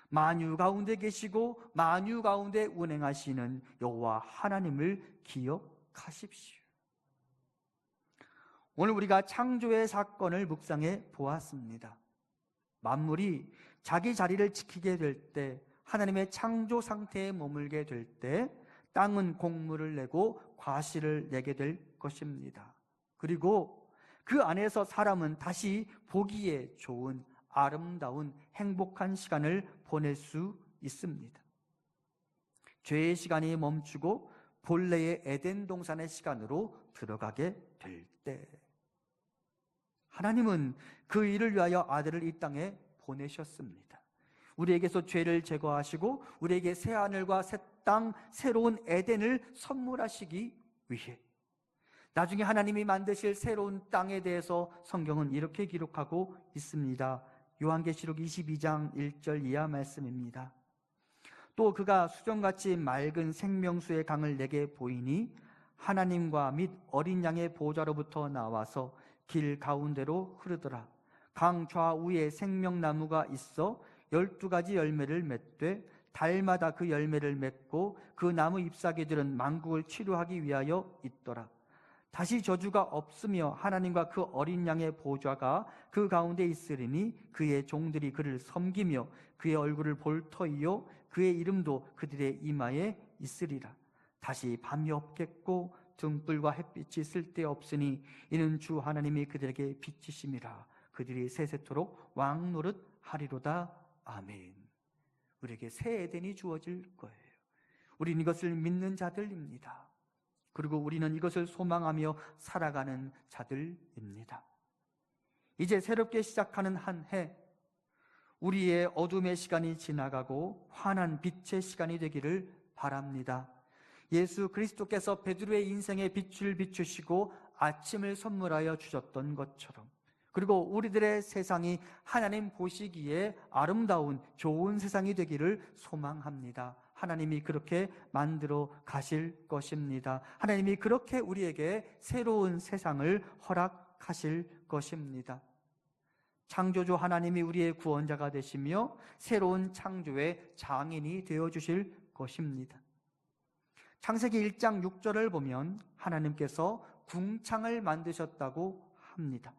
만유 가운데 계시고 만유 가운데 운행하시는 여호와 하나님을 기억하십시오. 오늘 우리가 창조의 사건을 묵상해 보았습니다. 만물이 자기 자리를 지키게 될 때, 하나님의 창조 상태에 머물게 될 때 땅은 곡물을 내고 과실을 내게 될 것입니다. 그리고 그 안에서 사람은 다시 보기에 좋은 아름다운 행복한 시간을 보낼 수 있습니다. 죄의 시간이 멈추고 본래의 에덴 동산의 시간으로 들어가게 될 때, 하나님은 그 일을 위하여 아들을 이 땅에 보내셨습니다. 우리에게서 죄를 제거하시고 우리에게 새 하늘과 새 땅, 새로운 에덴을 선물하시기 위해. 나중에 하나님이 만드실 새로운 땅에 대해서 성경은 이렇게 기록하고 있습니다. 요한계시록 22장 1절 이하 말씀입니다. 또 그가 수정같이 맑은 생명수의 강을 내게 보이니 하나님과 및 어린 양의 보좌로부터 나와서 길 가운데로 흐르더라. 강 좌우에 생명나무가 있어 12가지 열매를 맺되 달마다 그 열매를 맺고 그 나무 잎사귀들은 만국을 치료하기 위하여 있더라. 다시 저주가 없으며 하나님과 그 어린 양의 보좌가 그 가운데 있으리니 그의 종들이 그를 섬기며 그의 얼굴을 볼 터이요 그의 이름도 그들의 이마에 있으리라. 다시 밤이 없겠고 등불과 햇빛이 쓸데없으니 이는 주 하나님이 그들에게 빛이심이라. 그들이 세세토록 왕노릇 하리로다. 아멘. 우리에게 새 에덴이 주어질 거예요. 우리는 이것을 믿는 자들입니다. 그리고 우리는 이것을 소망하며 살아가는 자들입니다. 이제 새롭게 시작하는 한 해, 우리의 어둠의 시간이 지나가고 환한 빛의 시간이 되기를 바랍니다. 예수 그리스도께서 베드로의 인생에 빛을 비추시고 아침을 선물하여 주셨던 것처럼, 그리고 우리들의 세상이 하나님 보시기에 아름다운 좋은 세상이 되기를 소망합니다. 하나님이 그렇게 만들어 가실 것입니다. 하나님이 그렇게 우리에게 새로운 세상을 허락하실 것입니다. 창조주 하나님이 우리의 구원자가 되시며 새로운 창조의 장인이 되어주실 것입니다. 창세기 1장 6절을 보면 하나님께서 궁창을 만드셨다고 합니다.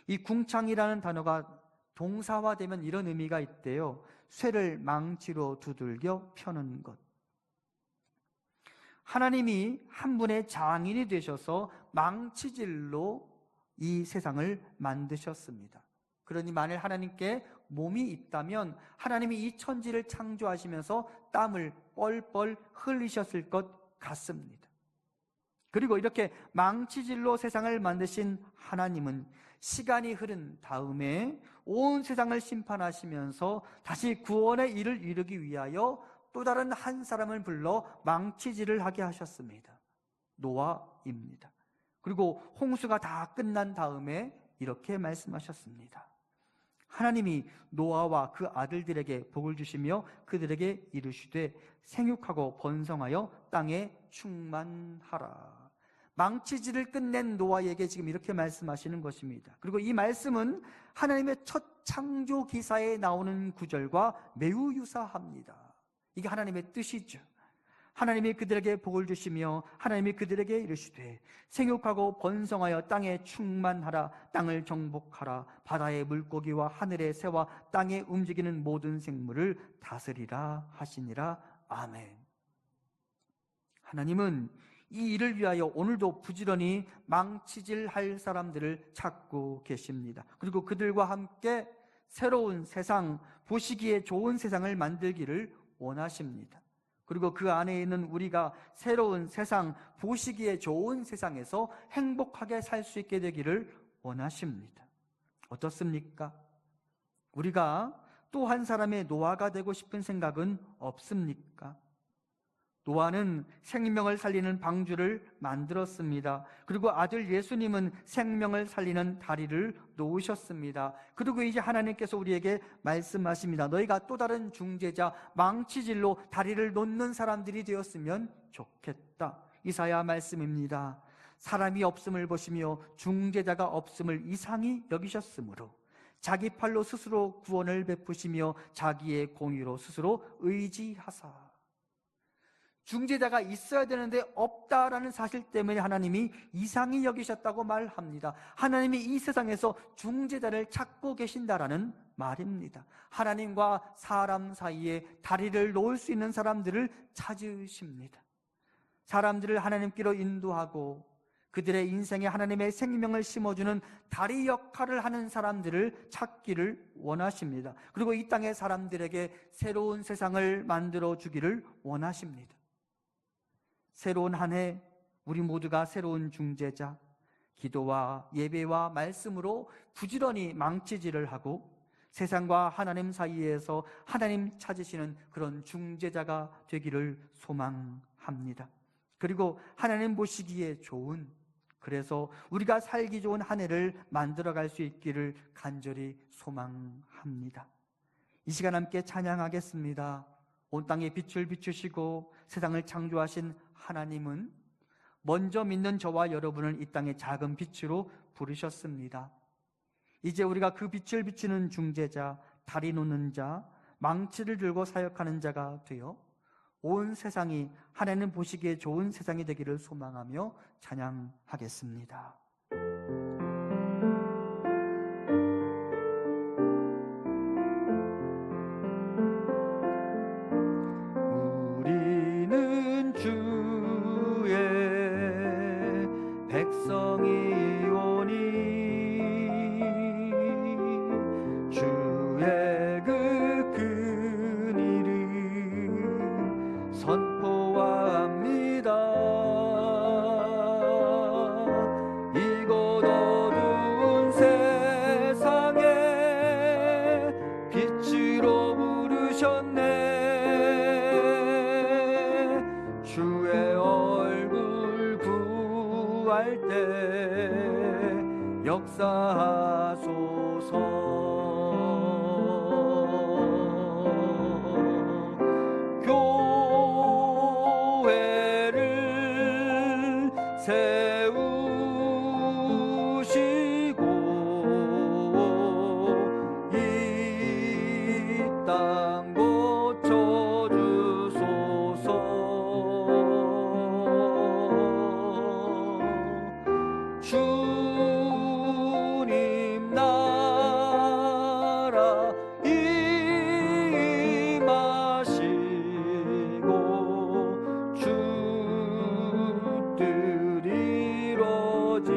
이 궁창이라는 단어가 동사화되면 이런 의미가 있대요. 쇠를 망치로 두들겨 펴는 것. 하나님이 한 분의 장인이 되셔서 망치질로 이 세상을 만드셨습니다. 그러니 만일 하나님께 몸이 있다면 하나님이 이 천지를 창조하시면서 땀을 뻘뻘 흘리셨을 것 같습니다. 그리고 이렇게 망치질로 세상을 만드신 하나님은 시간이 흐른 다음에 온 세상을 심판하시면서 다시 구원의 일을 이루기 위하여 또 다른 한 사람을 불러 망치질을 하게 하셨습니다. 노아입니다. 그리고 홍수가 다 끝난 다음에 이렇게 말씀하셨습니다. 하나님이 노아와 그 아들들에게 복을 주시며 그들에게 이르시되 생육하고 번성하여 땅에 충만하라. 망치질을 끝낸 노아에게 지금 이렇게 말씀하시는 것입니다. 그리고 이 말씀은 하나님의 첫 창조 기사에 나오는 구절과 매우 유사합니다. 이게 하나님의 뜻이죠. 하나님이 그들에게 복을 주시며 하나님이 그들에게 이르시되 생육하고 번성하여 땅에 충만하라. 땅을 정복하라. 바다의 물고기와 하늘의 새와 땅에 움직이는 모든 생물을 다스리라 하시니라. 아멘. 하나님은 이 일을 위하여 오늘도 부지런히 망치질할 사람들을 찾고 계십니다. 그리고 그들과 함께 새로운 세상, 보시기에 좋은 세상을 만들기를 원하십니다. 그리고 그 안에 있는 우리가 새로운 세상, 보시기에 좋은 세상에서 행복하게 살 수 있게 되기를 원하십니다. 어떻습니까? 우리가 또 한 사람의 노아가 되고 싶은 생각은 없습니까? 노아는 생명을 살리는 방주를 만들었습니다. 그리고 아들 예수님은 생명을 살리는 다리를 놓으셨습니다. 그리고 이제 하나님께서 우리에게 말씀하십니다. 너희가 또 다른 중재자, 망치질로 다리를 놓는 사람들이 되었으면 좋겠다. 이사야 말씀입니다. 사람이 없음을 보시며 중재자가 없음을 이상히 여기셨으므로 자기 팔로 스스로 구원을 베푸시며 자기의 공의로 스스로 의지하사. 중재자가 있어야 되는데 없다라는 사실 때문에 하나님이 이상히 여기셨다고 말합니다. 하나님이 이 세상에서 중재자를 찾고 계신다라는 말입니다. 하나님과 사람 사이에 다리를 놓을 수 있는 사람들을 찾으십니다. 사람들을 하나님께로 인도하고 그들의 인생에 하나님의 생명을 심어주는 다리 역할을 하는 사람들을 찾기를 원하십니다. 그리고 이 땅의 사람들에게 새로운 세상을 만들어 주기를 원하십니다. 새로운 한 해 우리 모두가 새로운 중재자, 기도와 예배와 말씀으로 부지런히 망치질을 하고 세상과 하나님 사이에서 하나님 찾으시는 그런 중재자가 되기를 소망합니다. 그리고 하나님 보시기에 좋은, 그래서 우리가 살기 좋은 한 해를 만들어갈 수 있기를 간절히 소망합니다. 이 시간 함께 찬양하겠습니다. 온 땅에 빛을 비추시고 세상을 창조하신 하나님은 먼저 믿는 저와 여러분을 이 땅의 작은 빛으로 부르셨습니다. 이제 우리가 그 빛을 비추는 중재자, 다리 놓는 자, 망치를 들고 사역하는 자가 되어 온 세상이 하나님 보시기에 좋은 세상이 되기를 소망하며 찬양하겠습니다. 우리는 주 역사하소서. 교회를 세우시고 이 땅 고쳐주소서. 주님 나라 임하시고 주 뜻 이루어지.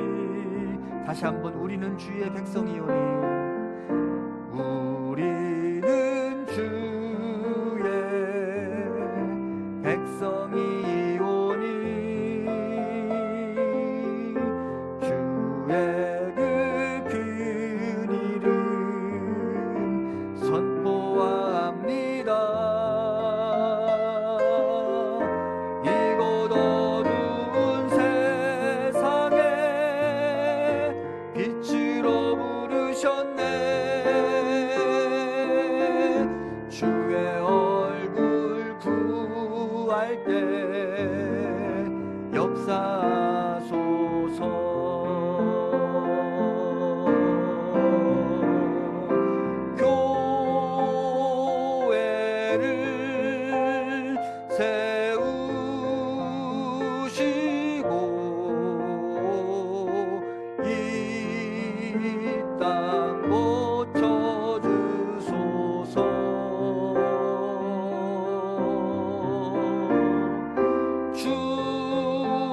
다시 한번 우리는 주의 백성이오니 우리는 주의 백성이오니 주의 그 큰 이름 선포합니다. 이곳 어두운 세상에 빛으로 부르셨네. 주의 얼굴 구할 때 역사하소서. 교회를 세우시고 이 땅 고쳐주소서.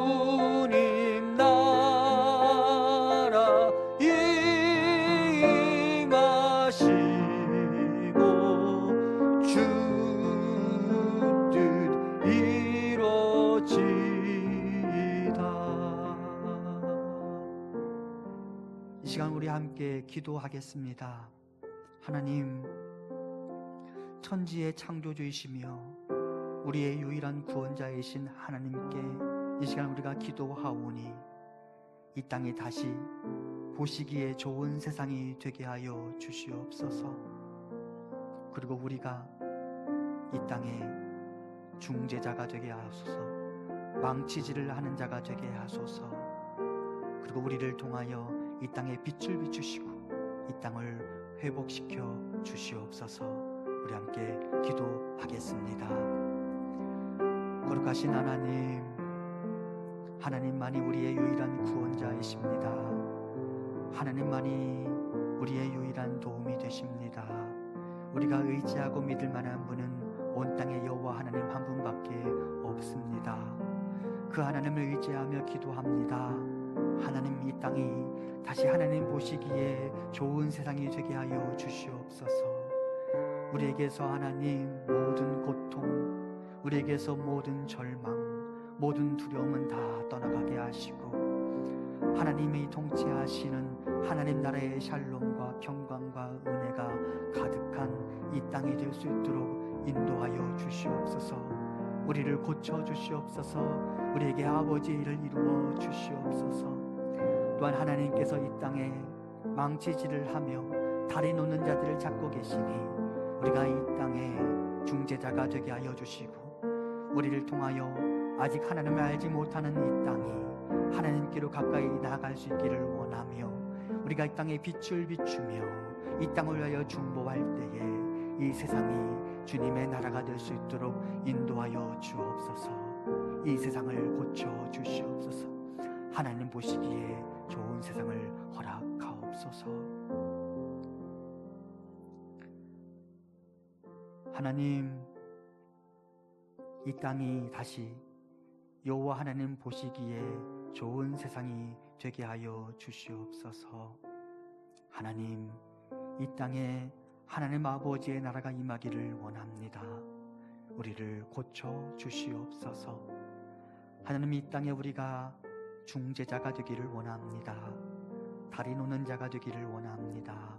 주님 나라 임하시고 주 뜻 이루어지이다. 이 시간 우리 함께 기도하겠습니다. 하나님, 천지의 창조주이시며 우리의 유일한 구원자이신 하나님께 이 시간 우리가 기도하오니 이 땅이 다시 보시기에 좋은 세상이 되게 하여 주시옵소서. 그리고 우리가 이 땅에 중재자가 되게 하소서. 망치질을 하는 자가 되게 하소서. 그리고 우리를 통하여 이 땅에 빛을 비추시고 이 땅을 회복시켜 주시옵소서. 우리 함께 기도하겠습니다. 거룩하신 하나님, 하나님만이 우리의 유일한 구원자이십니다. 하나님만이 우리의 유일한 도움이 되십니다. 우리가 의지하고 믿을 만한 분은 온 땅의 여호와 하나님 한 분밖에 없습니다. 그 하나님을 의지하며 기도합니다. 하나님, 이 땅이 다시 하나님 보시기에 좋은 세상이 되게 하여 주시옵소서. 우리에게서 하나님 모든 고통, 우리에게서 모든 절망, 모든 두려움은 다 떠나가게 하시고 하나님이 통치하시는 하나님 나라의 샬롬과 평강과 은혜가 가득한 이 땅이 될 수 있도록 인도하여 주시옵소서. 우리를 고쳐 주시옵소서. 우리에게 아버지의 일을 이루어 주시옵소서. 또한 하나님께서 이 땅에 망치질을 하며 다리 놓는 자들을 찾고 계시니 우리가 이 땅에 중재자가 되게 하여 주시고 우리를 통하여 아직 하나님을 알지 못하는 이 땅이 하나님께로 가까이 나아갈 수 있기를 원하며 우리가 이 땅에 빛을 비추며 이 땅을 위하여 중보할 때에 이 세상이 주님의 나라가 될 수 있도록 인도하여 주옵소서. 이 세상을 고쳐 주시옵소서. 하나님 보시기에 좋은 세상을 허락하옵소서. 하나님, 이 땅이 다시 여호와 하나님 보시기에 좋은 세상이 되게 하여 주시옵소서. 하나님, 이 땅에 하나님 아버지의 나라가 임하기를 원합니다. 우리를 고쳐 주시옵소서. 하나님, 이 땅에 우리가 중재자가 되기를 원합니다. 다리 놓는 자가 되기를 원합니다.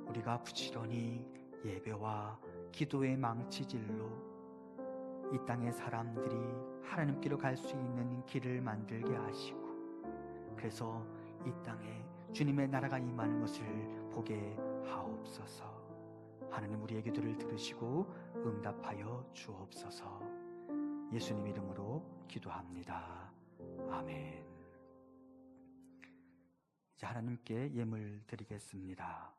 우리가 부지런히 예배와 기도의 망치질로 이 땅의 사람들이 하나님께로 갈 수 있는 길을 만들게 하시고 그래서 이 땅에 주님의 나라가 임하는 것을 보게 하옵소서. 하나님, 우리의 기도를 들으시고 응답하여 주옵소서. 예수님 이름으로 기도합니다. 아멘. 이제 하나님께 예물 드리겠습니다.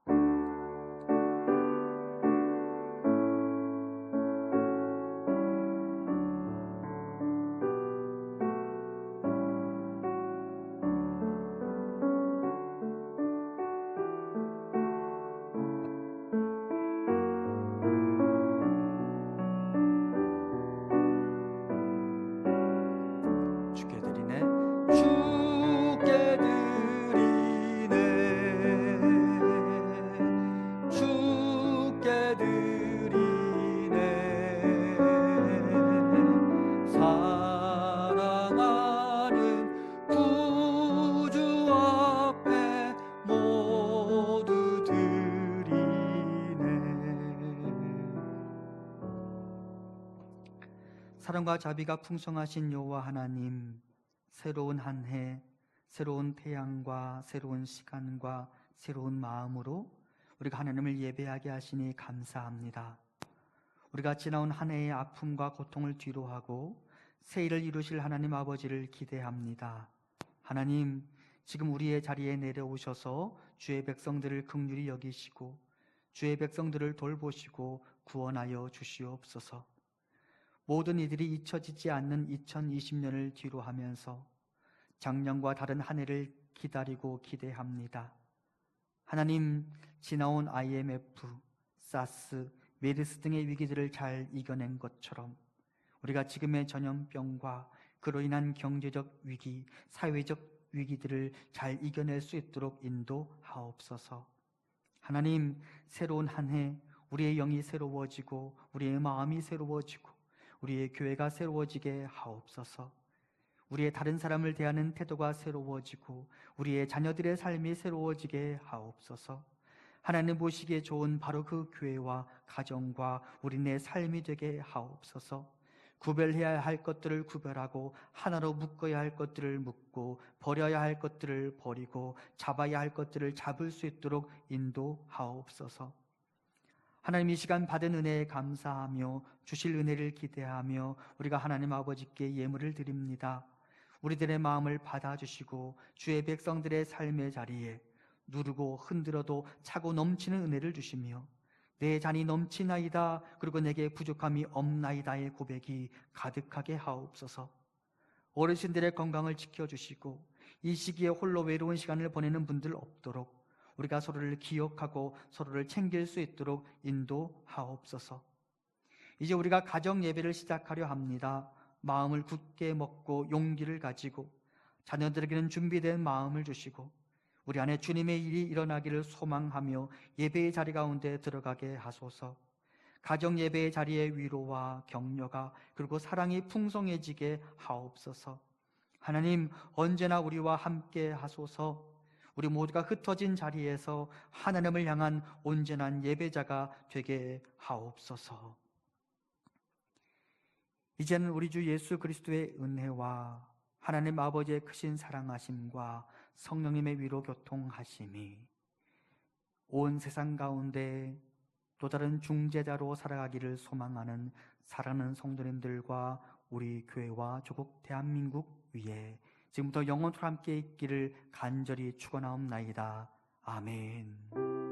주께 드리네, 주께 드리네, 주께 드리네. 사랑하는 구주 앞에 모두 드리네. 사랑과 자비가 풍성하신 여호와 하나님, 새로운 한 해, 새로운 태양과 새로운 시간과 새로운 마음으로 우리가 하나님을 예배하게 하시니 감사합니다. 우리가 지나온 한 해의 아픔과 고통을 뒤로하고 새 일을 이루실 하나님 아버지를 기대합니다. 하나님, 지금 우리의 자리에 내려오셔서 주의 백성들을 긍휼히 여기시고 주의 백성들을 돌보시고 구원하여 주시옵소서. 모든 이들이 잊혀지지 않는 2020년을 뒤로하면서 작년과 다른 한 해를 기다리고 기대합니다. 하나님, 지나온 IMF, 사스, 메르스 등의 위기들을 잘 이겨낸 것처럼 우리가 지금의 전염병과 그로 인한 경제적 위기, 사회적 위기들을 잘 이겨낼 수 있도록 인도하옵소서. 하나님, 새로운 한 해 우리의 영이 새로워지고 우리의 마음이 새로워지고 우리의 교회가 새로워지게 하옵소서. 우리의 다른 사람을 대하는 태도가 새로워지고 우리의 자녀들의 삶이 새로워지게 하옵소서. 하나님 보시기에 좋은 바로 그 교회와 가정과 우리네 삶이 되게 하옵소서. 구별해야 할 것들을 구별하고 하나로 묶어야 할 것들을 묶고 버려야 할 것들을 버리고 잡아야 할 것들을 잡을 수 있도록 인도하옵소서. 하나님, 이 시간 받은 은혜에 감사하며 주실 은혜를 기대하며 우리가 하나님 아버지께 예물을 드립니다. 우리들의 마음을 받아주시고 주의 백성들의 삶의 자리에 누르고 흔들어도 차고 넘치는 은혜를 주시며 내 잔이 넘치나이다, 그리고 내게 부족함이 없나이다의 고백이 가득하게 하옵소서. 어르신들의 건강을 지켜주시고 이 시기에 홀로 외로운 시간을 보내는 분들 없도록 우리가 서로를 기억하고 서로를 챙길 수 있도록 인도하옵소서. 이제 우리가 가정 예배를 시작하려 합니다. 마음을 굳게 먹고 용기를 가지고 자녀들에게는 준비된 마음을 주시고 우리 안에 주님의 일이 일어나기를 소망하며 예배의 자리 가운데 들어가게 하소서. 가정 예배의 자리에 위로와 격려가 그리고 사랑이 풍성해지게 하옵소서. 하나님, 언제나 우리와 함께 하소서. 우리 모두가 흩어진 자리에서 하나님을 향한 온전한 예배자가 되게 하옵소서. 이제는 우리 주 예수 그리스도의 은혜와 하나님 아버지의 크신 사랑하심과 성령님의 위로 교통하심이 온 세상 가운데 또 다른 중재자로 살아가기를 소망하는 사랑하는 성도님들과 우리 교회와 조국 대한민국 위에 지금부터 영원토록 함께 있기를 간절히 축원하옵나이다. 아멘.